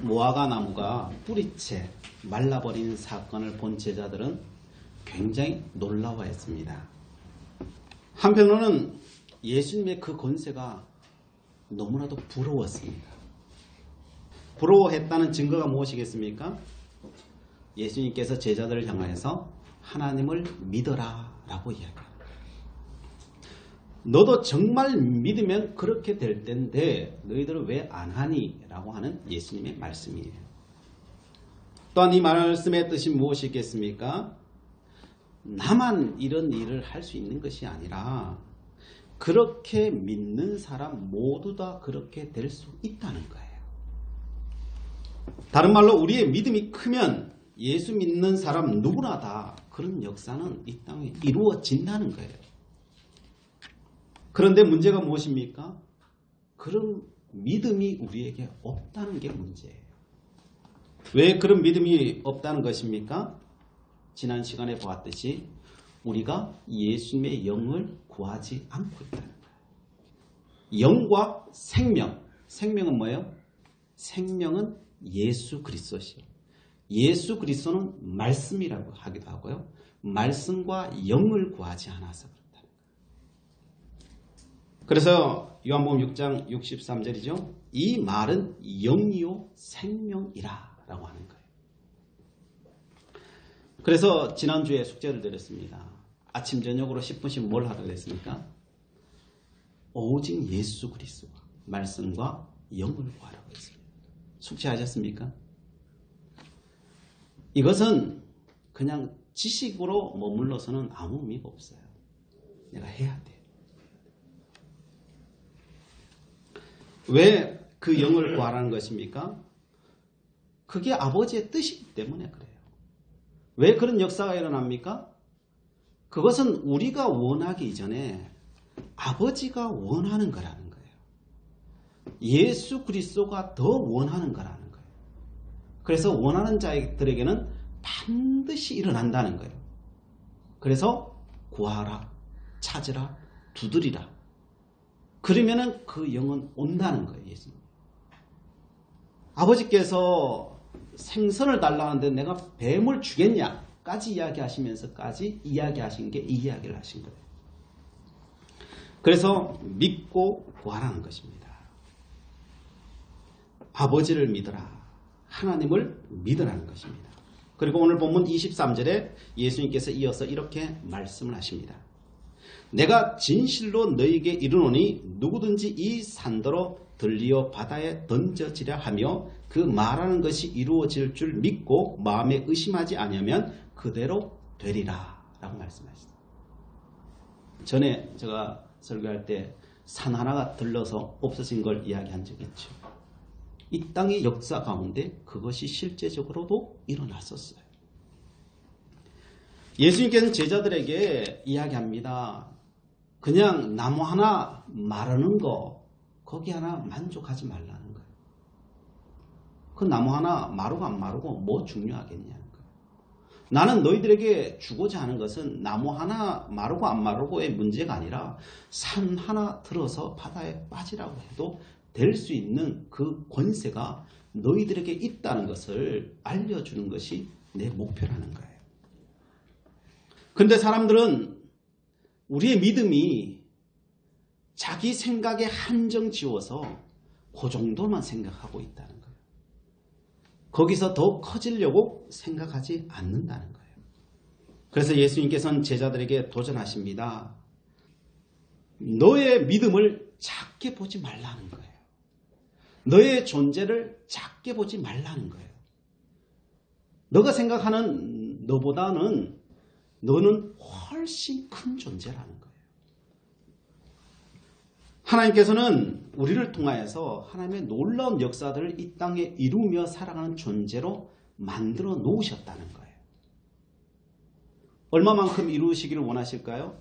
무화과 나무가 뿌리채 말라버린 사건을 본 제자들은 굉장히 놀라워했습니다. 한편으로는 예수님의 그 권세가 너무나도 부러웠습니다. 부러워했다는 증거가 무엇이겠습니까? 예수님께서 제자들을 향하여서 하나님을 믿어라 라고 이야기합니다. 너도 정말 믿으면 그렇게 될 텐데 너희들은 왜 안 하니? 라고 하는 예수님의 말씀이에요. 또한 이 말씀의 뜻이 무엇이겠습니까? 나만 이런 일을 할 수 있는 것이 아니라 그렇게 믿는 사람 모두 다 그렇게 될 수 있다는 거예요. 다른 말로 우리의 믿음이 크면 예수 믿는 사람 누구나 다 그런 역사는 이 땅에 이루어진다는 거예요. 그런데 문제가 무엇입니까? 그런 믿음이 우리에게 없다는 게 문제예요. 왜 그런 믿음이 없다는 것입니까? 지난 시간에 보았듯이 우리가 예수님의 영을 구하지 않고 있다는 거예요. 영과 생명. 생명은 뭐예요? 생명은 예수 그리스도시요. 예수 그리스도는 말씀이라고 하기도 하고요. 말씀과 영을 구하지 않아서 그렇다는 거예요. 그래서 요한복음 6장 63절이죠. 이 말은 영이요 생명이라 라고 하는 거예요. 그래서 지난주에 숙제를 드렸습니다. 아침 저녁으로 10분씩 뭘 하라고 했습니까? 오직 예수 그리스도와 말씀과 영을 구하라고 했습니다. 숙제하셨습니까? 이것은 그냥 지식으로 머물러서는 아무 의미가 없어요. 내가 해야 돼. 왜 그 영을 구하라는 것입니까? 그게 아버지의 뜻이기 때문에 그래요. 왜 그런 역사가 일어납니까? 그것은 우리가 원하기 이전에 아버지가 원하는 거라는 거예요. 예수 그리스도가 더 원하는 거라는 거예요. 그래서 원하는 자들에게는 반드시 일어난다는 거예요. 그래서 구하라, 찾으라, 두드리라. 그러면은 그 영은 온다는 거예요. 예수님. 아버지께서 생선을 달라는데 내가 뱀을 주겠냐까지 이야기하시면서까지 이야기하신 게 이 이야기를 하신 거예요. 그래서 믿고 구하라는 것입니다. 아버지를 믿어라. 하나님을 믿으라는 것입니다. 그리고 오늘 본문 23절에 예수님께서 이어서 이렇게 말씀을 하십니다. 내가 진실로 너희에게 이르노니 누구든지 이 산더러 들리어 바다에 던져지려 하며 그 말하는 것이 이루어질 줄 믿고 마음에 의심하지 않으면 그대로 되리라 라고 말씀하셨습니다. 전에 제가 설교할 때 산 하나가 들러서 없어진 걸 이야기한 적이 있죠. 이 땅의 역사 가운데 그것이 실제적으로도 일어났었어요. 예수님께서는 제자들에게 이야기합니다. 그냥 나무 하나 마르는 거 거기 하나 만족하지 말라는 거예요. 그 나무 하나 마르고 안 마르고 뭐 중요하겠냐는 거예요. 나는 너희들에게 주고자 하는 것은 나무 하나 마르고 안 마르고의 문제가 아니라 산 하나 들어서 바다에 빠지라고 해도 될 수 있는 그 권세가 너희들에게 있다는 것을 알려주는 것이 내 목표라는 거예요. 그런데 사람들은 우리의 믿음이 자기 생각에 한정 지워서 그 정도만 생각하고 있다는 거예요. 거기서 더 커지려고 생각하지 않는다는 거예요. 그래서 예수님께서는 제자들에게 도전하십니다. 너의 믿음을 작게 보지 말라는 거예요. 너의 존재를 작게 보지 말라는 거예요. 너가 생각하는 너보다는 너는 훨씬 큰 존재라는 거예요. 하나님께서는 우리를 통하여서 하나님의 놀라운 역사들을 이 땅에 이루며 살아가는 존재로 만들어 놓으셨다는 거예요. 얼마만큼 이루시기를 원하실까요?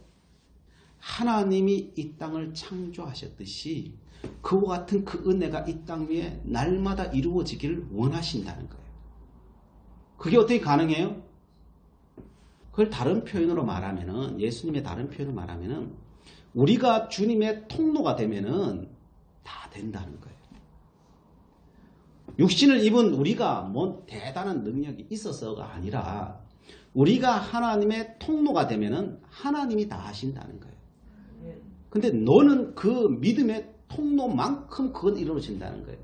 하나님이 이 땅을 창조하셨듯이 그와 같은 그 은혜가 이 땅 위에 날마다 이루어지기를 원하신다는 거예요. 그게 어떻게 가능해요? 그걸 다른 표현으로 말하면은, 예수님의 다른 표현으로 말하면은, 우리가 주님의 통로가 되면은 다 된다는 거예요. 육신을 입은 우리가 뭐 대단한 능력이 있어서가 아니라 우리가 하나님의 통로가 되면은 하나님이 다 하신다는 거예요. 근데 너는 그 믿음의 통로만큼 그건 이루어진다는 거예요.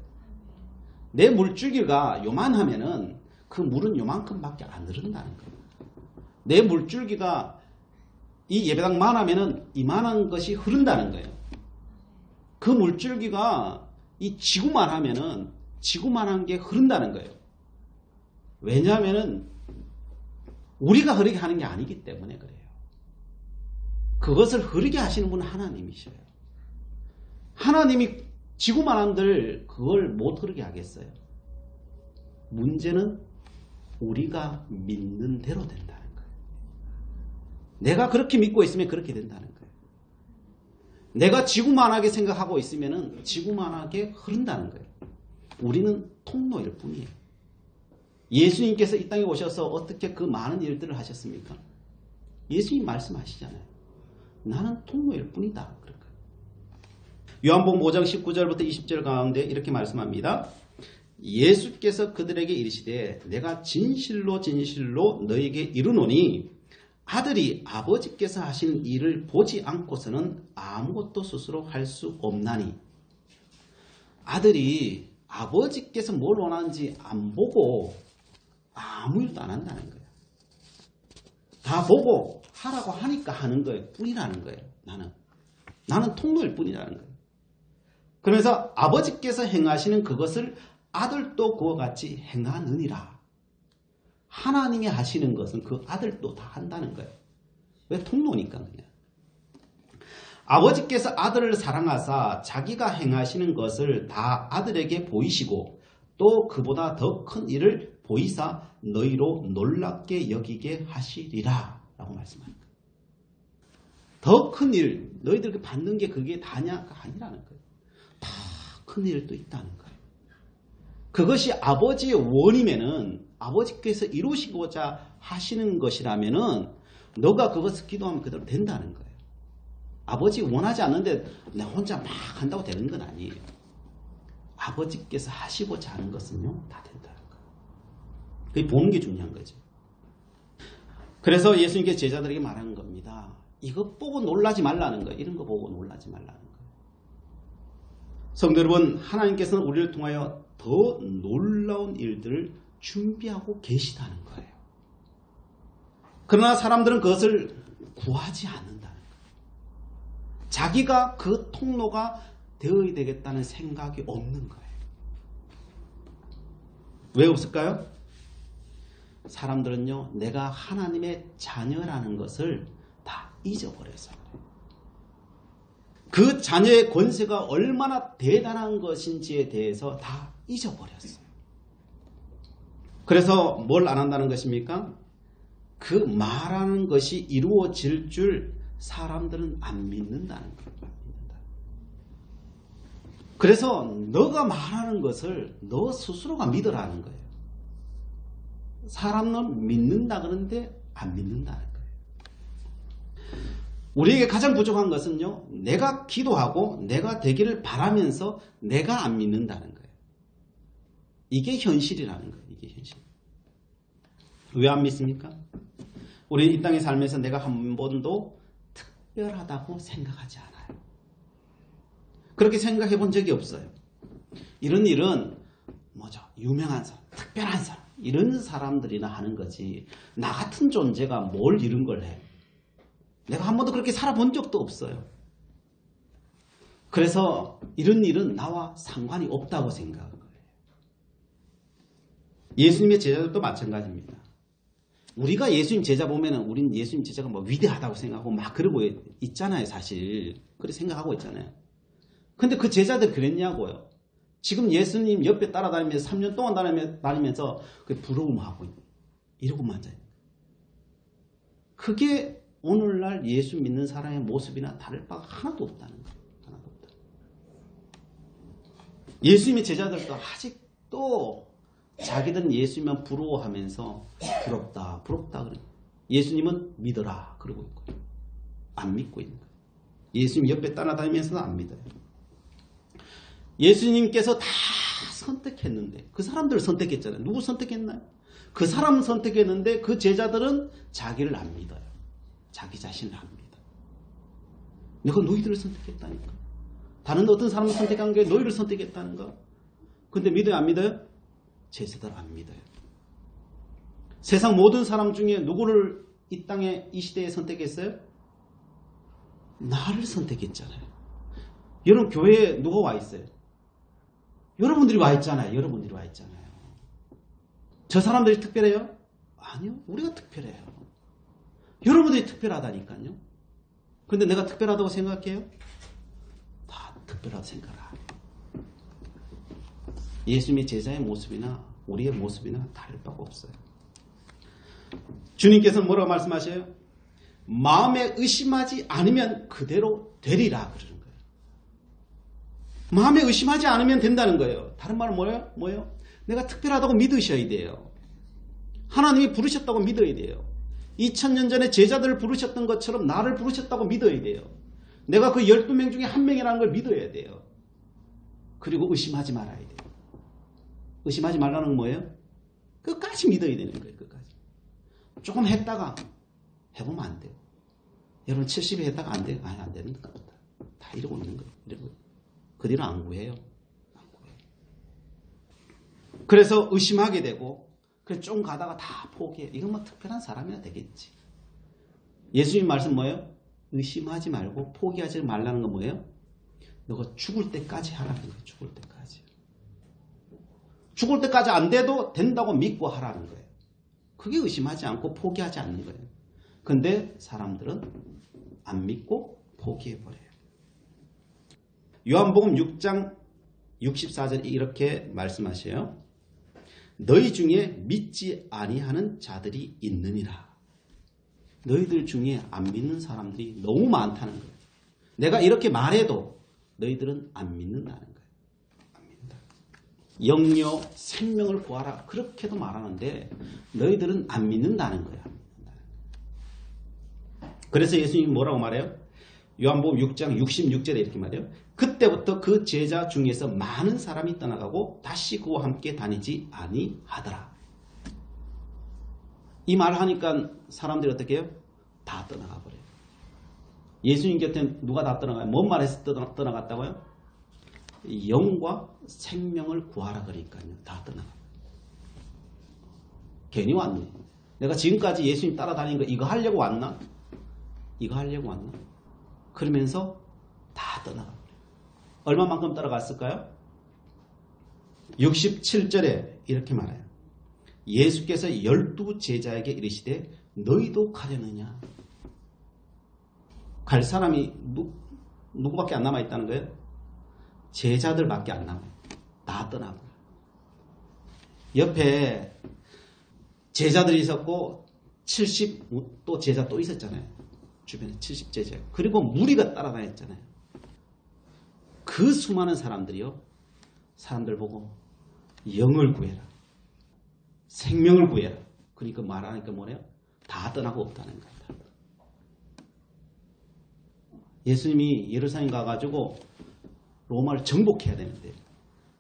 내 물줄기가 요만하면은 그 물은 요만큼밖에 안 흐른다는 거예요. 내 물줄기가 이 예배당만 하면은 이만한 것이 흐른다는 거예요. 그 물줄기가 이 지구만 하면은 지구만한 게 흐른다는 거예요. 왜냐하면은 우리가 흐르게 하는 게 아니기 때문에 그래요. 그것을 흐르게 하시는 분은 하나님이셔요. 하나님이 지구만한들 그걸 못 흐르게 하겠어요. 문제는 우리가 믿는 대로 된다는 거예요. 내가 그렇게 믿고 있으면 그렇게 된다는 거예요. 내가 지구만하게 생각하고 있으면 지구만하게 흐른다는 거예요. 우리는 통로일 뿐이에요. 예수님께서 이 땅에 오셔서 어떻게 그 많은 일들을 하셨습니까? 예수님 말씀하시잖아요. 나는 통로일 뿐이다. 그럴까요? 요한복음 5장 19절부터 20절 가운데 이렇게 말씀합니다. 예수께서 그들에게 이르시되 내가 진실로 진실로 너에게 이르노니 아들이 아버지께서 하신 일을 보지 않고서는 아무것도 스스로 할 수 없나니. 아들이 아버지께서 뭘 원하는지 안 보고 아무 일도 안 한다는 거예요. 다 보고 하라고 하니까 하는 거예요. 뿐이라는 거예요. 나는 통로일 뿐이라는 거예요. 그러면서 아버지께서 행하시는 그것을 아들도 그와 같이 행하느니라. 하나님이 하시는 것은 그 아들도 다 한다는 거예요. 왜? 통로니까 그냥. 아버지께서 아들을 사랑하사 자기가 행하시는 것을 다 아들에게 보이시고 또 그보다 더 큰 일을 보이사 너희로 놀랍게 여기게 하시리라 라고 말씀합니다. 더 큰 일, 너희들 받는 게 그게 다냐가 아니라는 거예요. 다 큰 일도 있다는 거예요. 그것이 아버지의 원이면은 아버지께서 이루시고자 하시는 것이라면은 너가 그것을 기도하면 그대로 된다는 거예요. 아버지 원하지 않는데 내 혼자 막 한다고 되는 건 아니에요. 아버지께서 하시고자 하는 것은요 다 된다는 거예요. 그게 보는 게 중요한 거죠. 그래서 예수님께서 제자들에게 말하는 겁니다. 이것 보고 놀라지 말라는 거예요. 이런 거 보고 놀라지 말라는 거예요. 성도 여러분, 하나님께서는 우리를 통하여 더 놀라운 일들을 준비하고 계시다는 거예요. 그러나 사람들은 그것을 구하지 않는다는 거예요. 자기가 그 통로가 되어야 되겠다는 생각이 없는 거예요. 왜 없을까요? 사람들은요, 내가 하나님의 자녀라는 것을 다 잊어버려서 그래요. 그 자녀의 권세가 얼마나 대단한 것인지에 대해서 다 잊어버렸어요. 그래서 뭘 안 한다는 것입니까? 그 말하는 것이 이루어질 줄 사람들은 안 믿는다는 거예요. 그래서 너가 말하는 것을 너 스스로가 믿으라는 거예요. 사람은 믿는다 그러는데 안 믿는다는 거예요. 우리에게 가장 부족한 것은요, 내가 기도하고 내가 되기를 바라면서 내가 안 믿는다는 거예요. 이게 현실이라는 거예요. 이게 현실. 왜 안 믿습니까? 우리 이 땅에 살면서 내가 한 번도 특별하다고 생각하지 않아요. 그렇게 생각해 본 적이 없어요. 이런 일은 뭐죠? 유명한 사람, 특별한 사람, 이런 사람들이나 하는 거지 나 같은 존재가 뭘 이런 걸 해. 내가 한 번도 그렇게 살아본 적도 없어요. 그래서 이런 일은 나와 상관이 없다고 생각한 거예요. 예수님의 제자들도 마찬가지입니다. 우리가 예수님 제자 보면은 우린 예수님 제자가 뭐 위대하다고 생각하고 막 그러고 있잖아요, 사실. 그렇게 생각하고 있잖아요. 근데 그 제자들 그랬냐고요. 지금 예수님 옆에 따라다니면서 3년 동안 다니면서 부러움하고 이러고만 앉아요. 그게 오늘날 예수 믿는 사람의 모습이나 다를 바가 하나도 없다는 거예요. 하나도 없다. 예수님의 제자들도 아직도 자기들은 예수님만 부러워하면서 부럽다 그래요. 예수님은 믿어라 그러고 있고 안 믿고 있는 거예요. 예수님 옆에 따라다니면서도 안 믿어요. 예수님께서 다 선택했는데 그 사람들을 선택했잖아요. 누구 선택했나요? 그 사람 선택했는데 그 제자들은 자기를 안 믿어요. 자기 자신을 안 믿어. 내가 너희들을 선택했다니까. 다른 어떤 사람을 선택한 게 너희를 선택했다는가? 근데 믿어요 안 믿어요? 제자들 안 믿어요. 세상 모든 사람 중에 누구를 이 땅에 이 시대에 선택했어요? 나를 선택했잖아요. 여러분 교회에 누가 와 있어요? 여러분들이 와 있잖아요. 여러분들이 와 있잖아요. 저 사람들이 특별해요? 아니요. 우리가 특별해요. 여러분들이 특별하다니까요. 근데 내가 특별하다고 생각해요? 다 특별하다고 생각을 안 해요. 예수님의 제자의 모습이나 우리의 모습이나 다를 바가 없어요. 주님께서는 뭐라고 말씀하셔요? 마음에 의심하지 않으면 그대로 되리라 그러는 거예요. 마음에 의심하지 않으면 된다는 거예요. 다른 말은 뭐예요? 내가 특별하다고 믿으셔야 돼요. 하나님이 부르셨다고 믿어야 돼요. 2000년 전에 제자들을 부르셨던 것처럼 나를 부르셨다고 믿어야 돼요. 내가 그 12명 중에 한 명이라는 걸 믿어야 돼요. 그리고 의심하지 말아야 돼요. 의심하지 말라는 건 뭐예요? 끝까지 믿어야 되는 거예요. 끝까지. 조금 했다가 해보면 안 돼요. 여러분 70에 했다가 안 돼요? 아니 안 되는 것 같다. 다 이러고 있는 거예요. 이러고. 그 뒤로 안 구해요. 안 구해요. 그래서 의심하게 되고 그래서 좀 가다가 다 포기해. 이건 뭐 특별한 사람이나 되겠지. 예수님 말씀 뭐예요? 의심하지 말고 포기하지 말라는 건 뭐예요? 너가 죽을 때까지 하라는 거예요. 죽을 때까지. 죽을 때까지 안 돼도 된다고 믿고 하라는 거예요. 그게 의심하지 않고 포기하지 않는 거예요. 근데 사람들은 안 믿고 포기해버려요. 요한복음 6장 64절에 이렇게 말씀하셔요. 너희 중에 믿지 아니하는 자들이 있느니라. 너희들 중에 안 믿는 사람들이 너무 많다는 거예요. 내가 이렇게 말해도 너희들은 안 믿는다는 거예요. 안 믿는다. 영료 생명을 구하라. 그렇게도 말하는데 너희들은 안 믿는다는 거야. 그래서 예수님이 뭐라고 말해요? 요한복음 6장 66절에 이렇게 말해요. 그때부터 그 제자 중에서 많은 사람이 떠나가고 다시 그와 함께 다니지 아니하더라. 이 말을 하니까 사람들이 어떻게 해요? 다 떠나가 버려요. 예수님 곁에 누가 다 떠나가요? 뭔 말해서 떠나갔다고요? 영과 생명을 구하라 그러니까요. 다 떠나가. 괜히 왔네. 내가 지금까지 예수님 따라다닌 거 이거 하려고 왔나? 이거 하려고 왔나? 그러면서 다 떠나가 버려요. 얼마만큼 따라갔을까요? 67절에 이렇게 말해요. 예수께서 12 제자에게 이르시되 너희도 가려느냐? 갈 사람이 누구밖에 안 남아있다는 거예요? 제자들밖에 안 남아요. 다 떠나버려요. 옆에 제자들이 있었고 70 또 제자 또 있었잖아요. 주변에 70 제자. 그리고 무리가 따라다녔잖아요. 그 수많은 사람들이요. 사람들 보고 영을 구해라. 생명을 구해라. 그러니까 말하니까 뭐래요? 다 떠나고 없다는 거예요. 예수님이 예루살렘 가가지고 로마를 정복해야 되는데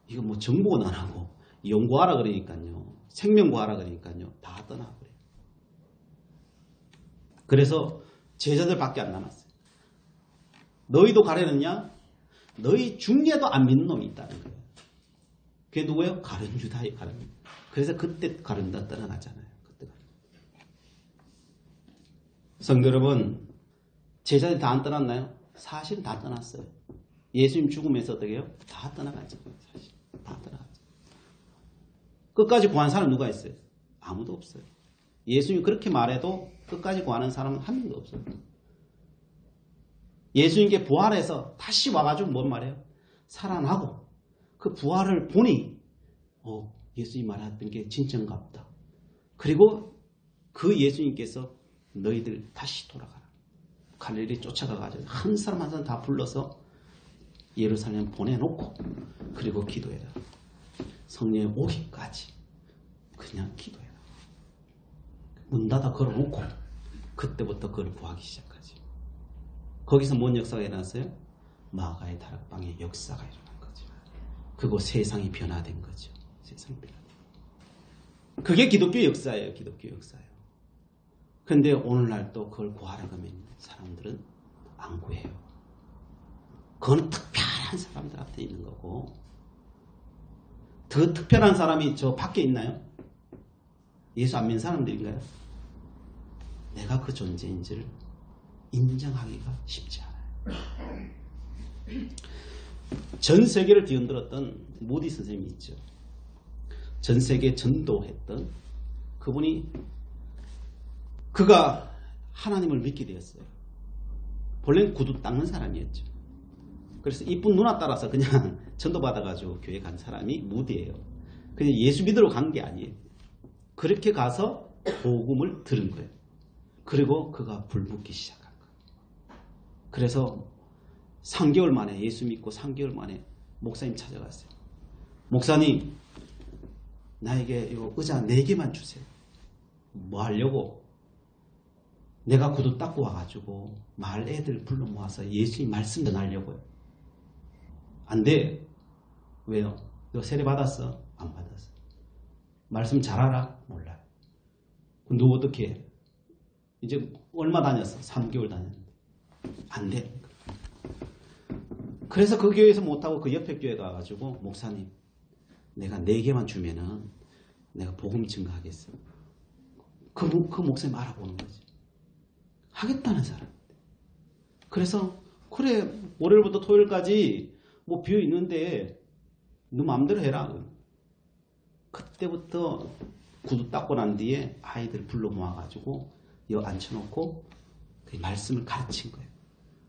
이거 뭐 정복은 안 하고 연구하라 그러니까요. 생명 구하라 그러니까요. 다 떠나버려요. 그래서 제자들밖에 안 남았어요. 너희도 가려느냐? 너희 중에도 안 믿는 놈이 있다는 거예요. 그게 누구예요? 가룟 유다예요. 가룟. 그래서 그때 가룟 유다 떠나가잖아요. 그때 가룟. 성도 여러분, 제자들이 다 안 떠났나요? 사실은 다 떠났어요. 예수님 죽으면서 어떻게 해요? 다 떠나갔죠. 사실 다 떠나갔죠. 끝까지 구한 사람 누가 있어요? 아무도 없어요. 예수님이 그렇게 말해도 끝까지 구하는 사람은 한 명도 없어요. 예수님께 부활해서 다시 와가지고 뭔 말이에요? 살아나고 그 부활을 보니 예수님 말했던 게 진짜인갑다. 그리고 그 예수님께서 너희들 다시 돌아가라. 갈릴리 쫓아가가지고 한 사람 한 사람 다 불러서 예루살렘 보내놓고 그리고 기도해라. 성령이 오기까지 그냥 기도해라. 문 닫아 걸어놓고 그때부터 그걸 구하기 시작하지. 거기서 뭔 역사가 일어났어요? 마가의 다락방의 역사가 일어난 거죠. 그리고 세상이 변화된 거죠. 세상이 변화된 거예요. 그게 기독교 역사예요. 기독교 역사예요. 그런데 오늘날 또 그걸 구하라고 하면 사람들은 안 구해요. 그건 특별한 사람들한테 있는 거고, 더 특별한 사람이 저 밖에 있나요? 예수 안 믿는 사람들인가요? 내가 그 존재인지를 인정하기가 쉽지 않아요. 전 세계를 뒤흔들었던 모디 선생님이 있죠. 전 세계 전도했던 그분이, 그가 하나님을 믿게 되었어요. 본래는 구두 닦는 사람이었죠. 그래서 이쁜 누나 따라서 그냥 전도받아가지고 교회 간 사람이 무디예요. 그냥 예수 믿으러 간 게 아니에요. 그렇게 가서 복음을 들은 거예요. 그리고 그가 불붙기 시작한 거예요. 그래서 3개월 만에, 예수 믿고 3개월 만에 목사님 찾아갔어요. 목사님, 나에게 이 의자 4개만 주세요. 뭐 하려고? 내가 구두 닦고 와가지고 마을 애들 불러 모아서 예수님 말씀 전하려고요. 안 돼. 왜요? 너 세례 받았어? 안 받았어. 말씀 잘 알아? 몰라. 그럼 너 어떻게 해? 이제 얼마 다녔어? 3개월 다녔는데. 안 돼. 그래서 그 교회에서 못하고 그 옆에 교회 가가지고, 목사님, 내가 4개만 주면은 내가 복음 증거하겠어. 그 목사님 알아보는 거지. 하겠다는 사람. 그래서 그래, 월요일부터 토요일까지 뭐 비어 있는데 너 마음대로 해라. 그때부터 구두 닦고 난 뒤에 아이들 불러 모아가지고 여기 앉혀놓고 그 말씀을 가르친 거예요.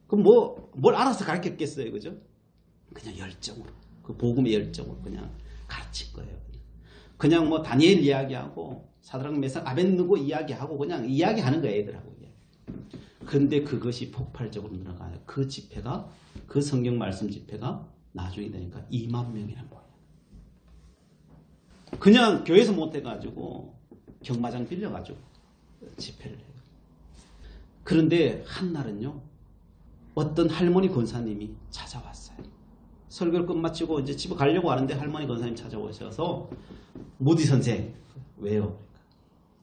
그럼 뭘 알아서 가르쳤겠어요, 그죠? 그냥 열정으로, 그 복음의 열정으로 그냥 가르친 거예요. 그냥 뭐 다니엘 이야기하고 사드락 메삭 아벳느고 이야기하고 그냥 이야기하는 거예요, 애들하고. 그런데 그것이 폭발적으로 늘어가요. 그 집회가, 그 성경 말씀 집회가 나중에 되니까 2만 명이란 거예요. 그냥 교회에서 못해가지고 경마장 빌려가지고 집회를 해요. 그런데 한날은요, 어떤 할머니 권사님이 찾아왔어요. 설교를 끝마치고 이제 집에 가려고 하는데 할머니 권사님 찾아오셔서, 무디 선생, 왜요?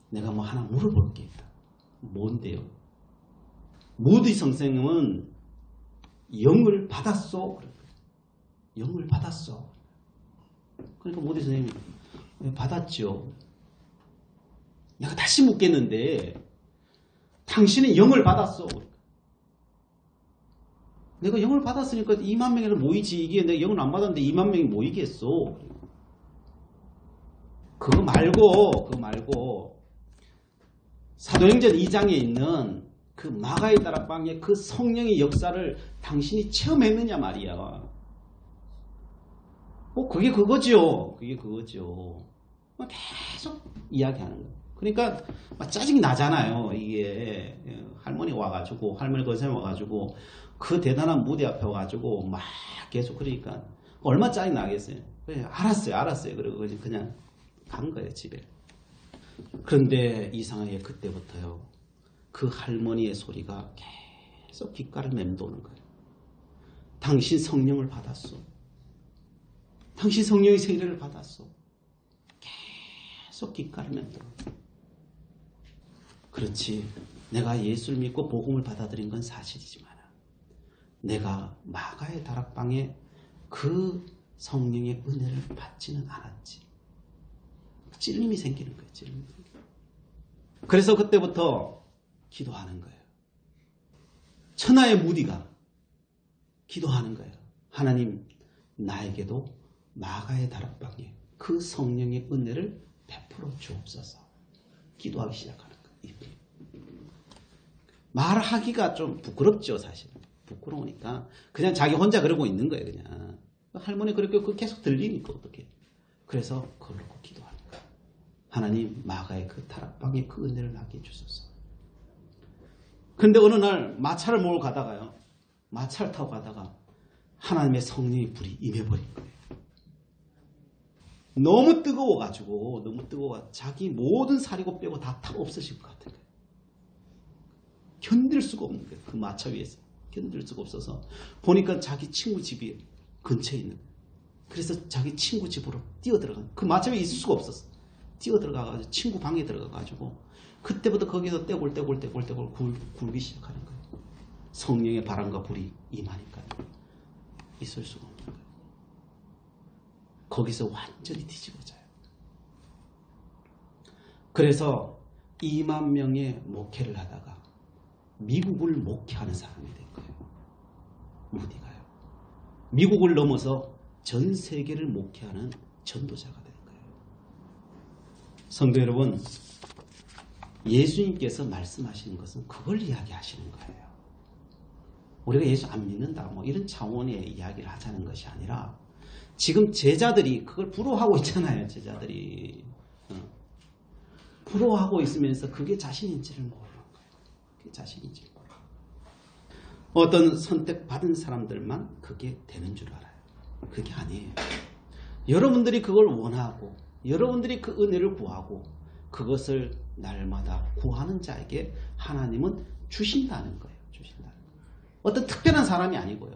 내가 뭐 하나 물어볼 게 있다. 뭔데요? 무디 선생님은 영을 받았소. 영을 받았어. 그러니까 무디 선생님이, 받았죠. 내가 다시 묻겠는데, 당신은 영을 받았어. 내가 영을 받았으니까 2만 명이 모이지. 이게 내가 영을 안 받았는데 2만 명이 모이겠어. 그거 말고 사도행전 2장에 있는 그 마가의 다락방의 그 성령의 역사를 당신이 체험했느냐 말이야. 그게 그거죠. 계속 이야기하는 거예요. 그러니까 짜증이 나잖아요. 이게 할머니 와가지고, 할머니 권사님 와가지고 그 대단한 무대 앞에 와가지고 막 계속, 그러니까 얼마 짜증 나겠어요. 그래, 알았어요. 그리고 그냥 간 거예요, 집에. 그런데 이상하게 그때부터요, 그 할머니의 소리가 계속 귓가를 맴도는 거예요. 당신 성령을 받았어. 당신 성령의 세례를 받았어. 계속 귓가를 맴도는 거예요. 그렇지, 내가 예수를 믿고 복음을 받아들인 건 사실이지만 내가 마가의 다락방에 그 성령의 은혜를 받지는 않았지. 찔림이 생기는 거예요. 그래서 그때부터 기도하는 거예요. 천하의 무디가 기도하는 거예요. 하나님, 나에게도 마가의 다락방에 그 성령의 은혜를 베풀어 주옵소서. 기도하기 시작하는 거예요. 말하기가 좀 부끄럽죠, 사실. 부끄러우니까 그냥 자기 혼자 그러고 있는 거예요. 그냥 할머니 그렇게 계속 들리니까 어떻게. 그래서 그걸 놓고 기도하는 거예요. 하나님, 마가의 그 다락방에 그 은혜를 나게 해주소서. 그런데 어느 날 마차를 몰고 가다가요, 마차를 타고 가다가 하나님의 성령의 불이 임해버린 거예요. 너무 뜨거워가지고, 자기 모든 사리고 빼고 다 타고 없어질 것 같은 거예요. 견딜 수가 없는 거예요. 그 마차 위에서 견딜 수가 없어서 보니까 자기 친구 집이 근처에 있는 거예요. 그래서 자기 친구 집으로 뛰어들어간, 그 마침에 있을 수가 없었어. 뛰어들어가가지고 친구 방에 들어가가지고 그때부터 거기서 떼굴떼굴 굴기 시작하는 거예요. 성령의 바람과 불이 임하니까요. 있을 수가 없는 거예요. 거기서 완전히 뒤집어져요. 그래서 2만 명의 목회를 하다가 미국을 목회하는 사람이 된 거예요. 무디가요. 미국을 넘어서 전 세계를 목회하는 전도자가 된 거예요. 성도 여러분, 예수님께서 말씀하시는 것은 그걸 이야기하시는 거예요. 우리가 예수 안 믿는다 뭐 이런 차원의 이야기를 하자는 것이 아니라 지금 제자들이 그걸 부러워하고 있잖아요. 제자들이 부러워하고 있으면서 그게 자신인지를 모르는 거예요. 그게 자신인지 모르는 거예요. 어떤 선택받은 사람들만 그게 되는 줄 알아요. 그게 아니에요. 여러분들이 그걸 원하고 여러분들이 그 은혜를 구하고 그것을 날마다 구하는 자에게 하나님은 주신다는 거예요. 주신다는 거예요. 어떤 특별한 사람이 아니고요.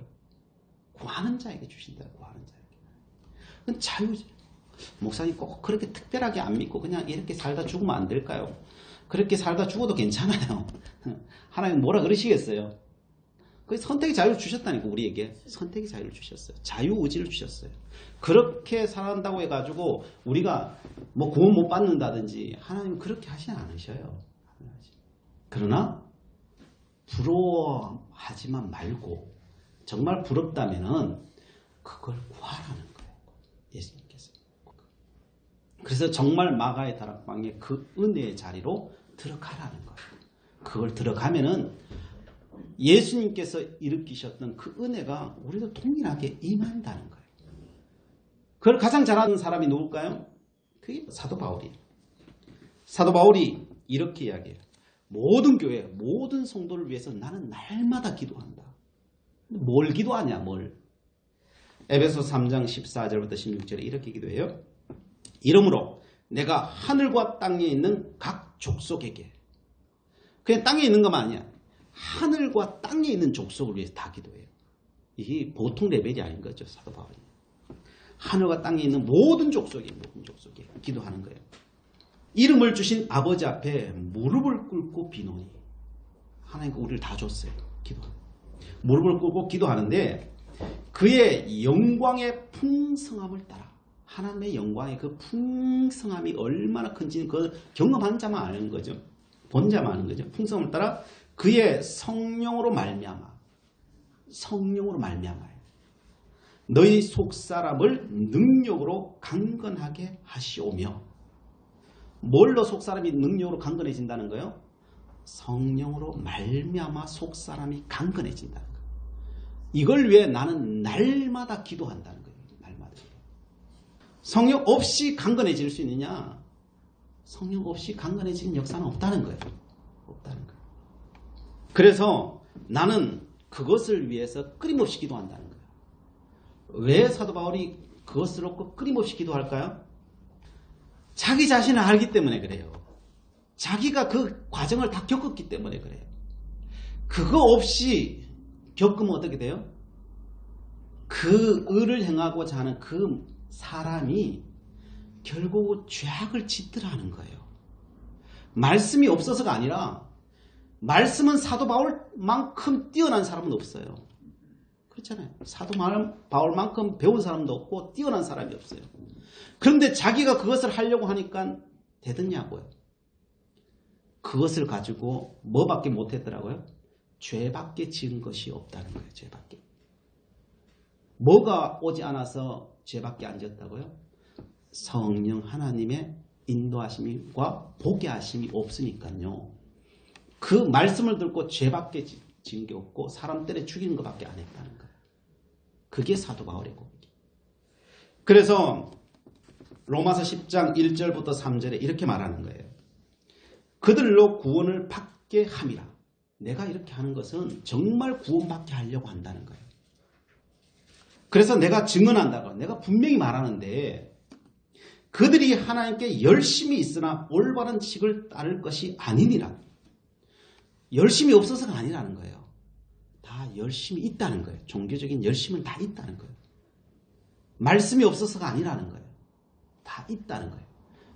구하는 자에게 주신다. 구하는 자에게. 그건 자유지. 목사님 꼭 그렇게 특별하게 안 믿고 그냥 이렇게 살다 죽으면 안 될까요? 그렇게 살다 죽어도 괜찮아요. 하나님 뭐라 그러시겠어요? 그 선택의 자유를 주셨다니까. 우리에게 선택의 자유를 주셨어요. 자유의지를 주셨어요. 그렇게 살아간다고 해가지고 우리가 뭐 구원 못 받는다든지 하나님은 그렇게 하시지 않으셔요. 그러나 부러워하지만 말고 정말 부럽다면은 그걸 구하라는 거예요. 예수님께서. 그래서 정말 마가의 다락방에 그 은혜의 자리로 들어가라는 거예요. 그걸 들어가면은 예수님께서 일으키셨던 그 은혜가 우리도 동일하게 임한다는 거예요. 그걸 가장 잘하는 사람이 누굴까요? 그게 사도 바울이에요. 사도 바울이 이렇게 이야기해요. 모든 교회, 모든 성도를 위해서 나는 날마다 기도한다. 뭘 기도하냐, 뭘. 에베소 3장 14절부터 16절에 이렇게 기도해요. 이러므로 내가 하늘과 땅에 있는 각 족속에게, 그냥 땅에 있는 것만 아니야. 하늘과 땅에 있는 족속을 위해서 다 기도해요. 이게 보통 레벨이 아닌 거죠, 사도 바울이. 하늘과 땅에 있는 모든 족속에 기도하는 거예요. 이름을 주신 아버지 앞에 무릎을 꿇고 비노니. 하나님께 우리를 다 줬어요. 기도하는. 무릎을 꿇고 기도하는데 그의 영광의 풍성함을 따라, 하나님의 영광의 그 풍성함이 얼마나 큰지는 그 경험한 자만 아는 거죠. 본 자만 아는 거죠. 풍성함을 따라 그의 성령으로 말미암아, 성령으로 말미암아요. 너희 속사람을 능력으로 강건하게 하시오며. 뭘로 속사람이 능력으로 강건해진다는 거예요? 성령으로 말미암아 속사람이 강건해진다는 거예요. 이걸 위해 나는 날마다 기도한다는 거예요. 날마다. 성령 없이 강건해질 수 있느냐? 성령 없이 강건해지는 역사는 없다는 거예요. 없다는 거예요. 그래서 나는 그것을 위해서 끊임없이 기도한다는 거예요. 왜 사도 바울이 그것으로 끊임없이 기도할까요? 자기 자신을 알기 때문에 그래요. 자기가 그 과정을 다 겪었기 때문에 그래요. 그거 없이 겪으면 어떻게 돼요? 그 의를 행하고자 하는 그 사람이 결국 죄악을 짓더라는 거예요. 말씀이 없어서가 아니라 말씀은 사도 바울만큼 뛰어난 사람은 없어요. 그렇잖아요. 사도 바울만큼 배운 사람도 없고 뛰어난 사람이 없어요. 그런데 자기가 그것을 하려고 하니까 되더냐고요. 그것을 가지고 뭐밖에 못했더라고요? 죄밖에 지은 것이 없다는 거예요. 죄밖에. 뭐가 오지 않아서 죄밖에 안 지었다고요? 성령 하나님의 인도하심과 보게 하심이 없으니까요. 그 말씀을 듣고 죄밖에 지은 게 없고 사람 때려 죽이는 것밖에 안 했다는 거예요. 그게 사도 바울의 고백이에요. 그래서 로마서 10장 1절부터 3절에 이렇게 말하는 거예요. 그들로 구원을 받게 함이라. 내가 이렇게 하는 것은 정말 구원받게 하려고 한다는 거예요. 그래서 내가 증언한다고, 내가 분명히 말하는데 그들이 하나님께 열심히 있으나 올바른 지식을 따를 것이 아니니라. 열심히 없어서가 아니라는 거예요. 다 열심히 있다는 거예요. 종교적인 열심은 다 있다는 거예요. 말씀이 없어서가 아니라는 거예요. 다 있다는 거예요.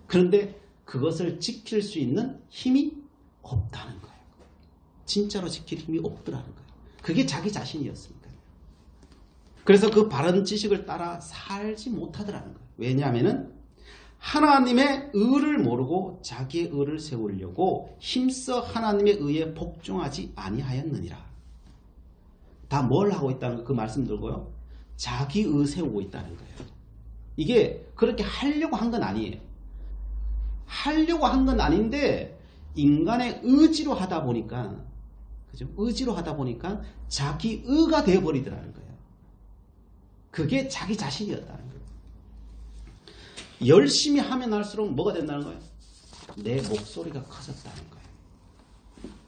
그런데 그것을 지킬 수 있는 힘이 없다는 거예요. 진짜로 지킬 힘이 없더라는 거예요. 그게 자기 자신이었으니까요. 그래서 그 바른 지식을 따라 살지 못하더라는 거예요. 왜냐하면 하나님의 의를 모르고 자기의 의를 세우려고 힘써 하나님의 의에 복종하지 아니하였느니라. 다 뭘 하고 있다는 거, 그 말씀 들고요. 자기 의 세우고 있다는 거예요. 이게 그렇게 하려고 한 건 아니에요. 하려고 한 건 아닌데 인간의 의지로 하다 보니까, 그죠? 의지로 하다 보니까 자기 의가 되어버리더라는 거예요. 그게 자기 자신이었다는 거예요. 열심히 하면 할수록 뭐가 된다는 거예요? 내 목소리가 커졌다는 거예요.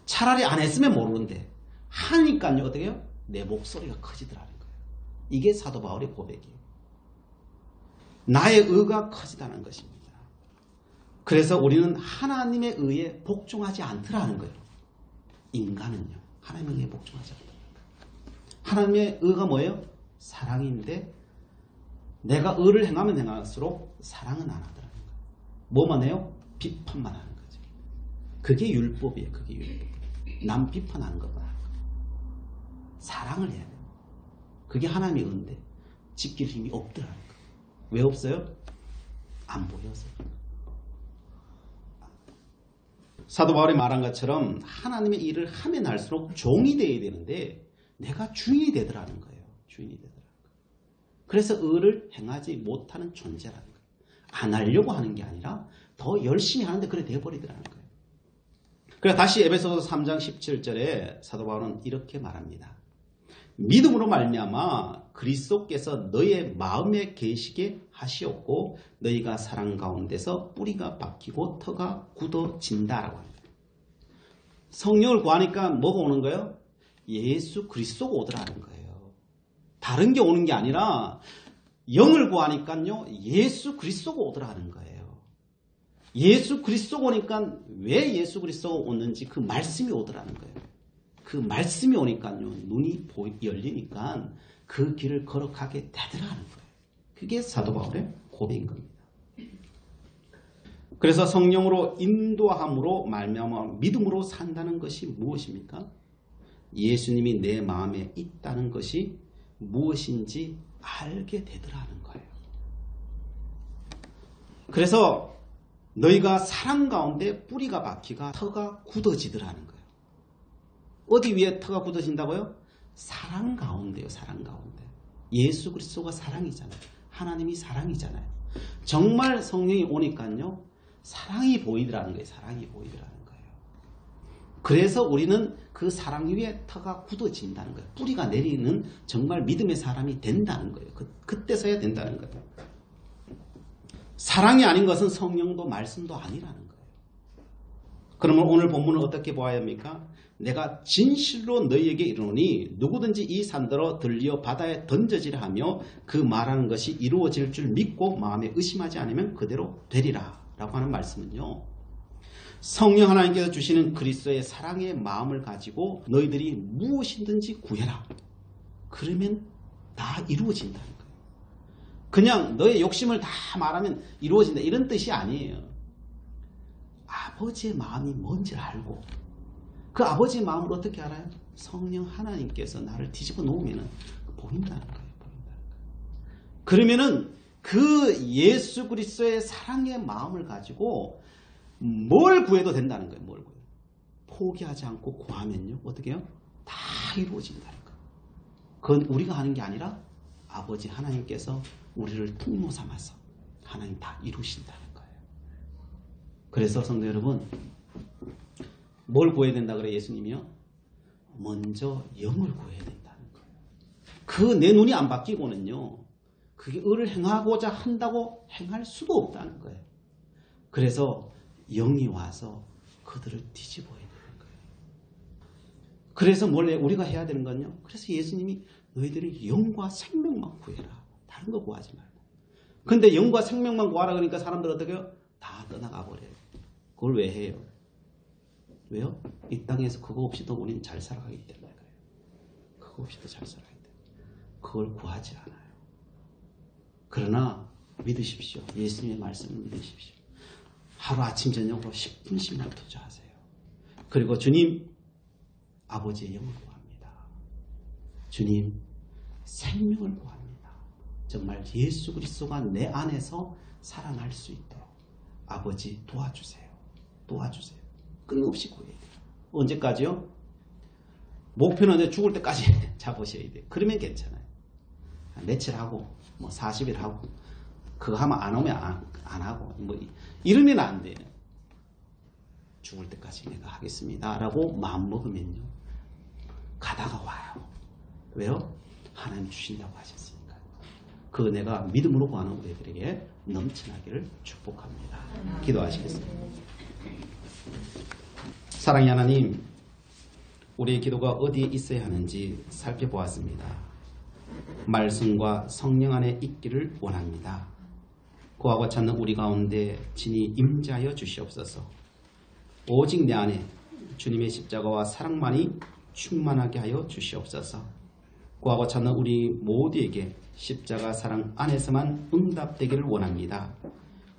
차라리 안 했으면 모르는데 하니까요, 어떻게 해요? 내 목소리가 커지더라는 거예요. 이게 사도 바울의 고백이에요. 나의 의가 커지다는 것입니다. 그래서 우리는 하나님의 의에 복종하지 않더라는 거예요. 인간은요, 하나님의 의에 복종하지 않더라는 거예요. 하나님의 의가 뭐예요? 사랑인데 내가 의를 행하면 행할수록 사랑은 안 하더라는 거예요. 뭐만 해요? 비판만 하는 거죠. 그게 율법이에요. 그게 율법. 남 비판하는 것만 하는 거예요. 사랑을 해야 돼요. 그게 하나님의 의인데 지킬 힘이 없더라는 거예요. 왜 없어요? 안 보여서. 사도 바울이 말한 것처럼 하나님의 일을 하면 할수록 종이 되어야 되는데 내가 주인이 되더라는 거예요. 주인이 되더라는 거예요. 그래서 의를 행하지 못하는 존재라는 거예요. 안 하려고 하는 게 아니라 더 열심히 하는데 그래 되어버리더라는 거예요. 그래서 다시 에베소서 3장 17절에 사도 바울은 이렇게 말합니다. 믿음으로 말미암아 그리스도께서 너의 마음에 계시게 하시었고 너희가 사랑 가운데서 뿌리가 박히고 터가 굳어진다라고 합니다. 성령을 구하니까 뭐가 오는 거예요? 예수 그리스도가 오더라는 거예요. 다른 게 오는 게 아니라 영을 구하니까요 예수 그리스도가 오더라는 거예요. 예수 그리스도가 오니까 왜 예수 그리스도가 오는지 그 말씀이 오더라는 거예요. 그 말씀이 오니까요 눈이 열리니까 그 길을 걸어가게 되더라는 거예요. 그게 사도 바울의 고백인 겁니다. 그래서 성령으로 인도함으로 말미암아 믿음으로 산다는 것이 무엇입니까? 예수님이 내 마음에 있다는 것이 무엇인지 알게 되더라는 거예요. 그래서 너희가 사랑 가운데 뿌리가 박히가 터가 굳어지더라는 거예요. 어디 위에 터가 굳어진다고요? 사랑 가운데요. 사랑 가운데. 예수 그리스도가 사랑이잖아요. 하나님이 사랑이잖아요. 정말 성령이 오니까요. 사랑이 보이더라는 거예요. 사랑이 보이더라는 거예요. 그래서 우리는 그 사랑 위에 터가 굳어진다는 거예요. 뿌리가 내리는 정말 믿음의 사람이 된다는 거예요. 그때서야 된다는 거예요. 사랑이 아닌 것은 성령도 말씀도 아니라는 거예요. 그러면 오늘 본문을 어떻게 보아야 합니까? 내가 진실로 너희에게 이르노니 누구든지 이 산더러 들리어 바다에 던져지라 하며 그 말하는 것이 이루어질 줄 믿고 마음에 의심하지 않으면 그대로 되리라 라고 하는 말씀은요. 성령 하나님께서 주시는 그리스도의 사랑의 마음을 가지고 너희들이 무엇이든지 구해라. 그러면 다 이루어진다는 거예요. 그냥 너의 욕심을 다 말하면 이루어진다 이런 뜻이 아니에요. 아버지의 마음이 뭔지를 알고 그 아버지의 마음을 어떻게 알아요? 성령 하나님께서 나를 뒤집어 놓으면 보인다는 거예요. 그러면은 그 예수 그리스도의 사랑의 마음을 가지고 뭘 구해도 된다는 거예요. 뭘 구해도. 포기하지 않고 구하면요. 어떻게 해요? 다 이루어진다는 거예요. 그건 우리가 하는 게 아니라 아버지 하나님께서 우리를 통로 삼아서 하나님 다 이루신다는 거예요. 그래서 성도 여러분 뭘 구해야 된다 그래 예수님이요? 먼저 영을 구해야 된다는 거예요. 그 내 눈이 안 바뀌고는요. 그게 의를 행하고자 한다고 행할 수도 없다는 거예요. 그래서 영이 와서 그들을 뒤집어야 되는 거예요. 그래서 뭘 우리가 해야 되는 건요. 그래서 예수님이 너희들은 영과 생명만 구해라. 다른 거 구하지 말고. 근데 영과 생명만 구하라 그러니까 사람들 어떻게 해요? 다 떠나가 버려요. 그걸 왜 해요? 왜요? 이 땅에서 그거 없이도 우리는 잘 살아가기 때문에 그래요. 그거 없이도 잘 살아가기 때문에. 그걸 구하지 않아요. 그러나 믿으십시오. 예수님의 말씀을 믿으십시오. 하루 아침 저녁으로 10분씩만 투자하세요. 그리고 주님, 아버지의 영을 구합니다. 주님, 생명을 구합니다. 정말 예수 그리스도가 내 안에서 살아날 수 있도록 아버지 도와주세요. 도와주세요. 끊임없이 구해야 돼요. 언제까지요? 목표는 이제 죽을 때까지 잡으셔야 돼요. 그러면 괜찮아요. 며칠 하고 뭐 40일 하고 그거 하면 안 오면 안 하고 뭐 이러면 안 돼요. 죽을 때까지 내가 하겠습니다 라고 마음먹으면요 가다가 와요. 왜요? 하나님 주신다고 하셨으니까. 그 내가 믿음으로 구하는 우리들에게 넘치나기를 축복합니다. 기도하시겠습니다. 사랑의 하나님, 우리의 기도가 어디에 있어야 하는지 살펴보았습니다. 말씀과 성령 안에 있기를 원합니다. 구하고 찾는 우리 가운데 친히 임재하여 주시옵소서. 오직 내 안에 주님의 십자가와 사랑만이 충만하게 하여 주시옵소서. 구하고 찾는 우리 모두에게 십자가 사랑 안에서만 응답되기를 원합니다.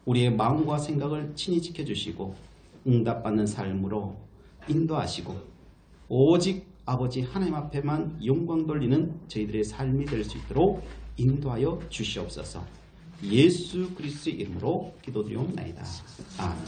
우리의 마음과 생각을 친히 지켜주시고 응답받는 삶으로 인도하시고 오직 아버지 하나님 앞에만 영광 돌리는 저희들의 삶이 될 수 있도록 인도하여 주시옵소서. 예수 그리스도의 이름으로 기도드리옵나이다. 아멘.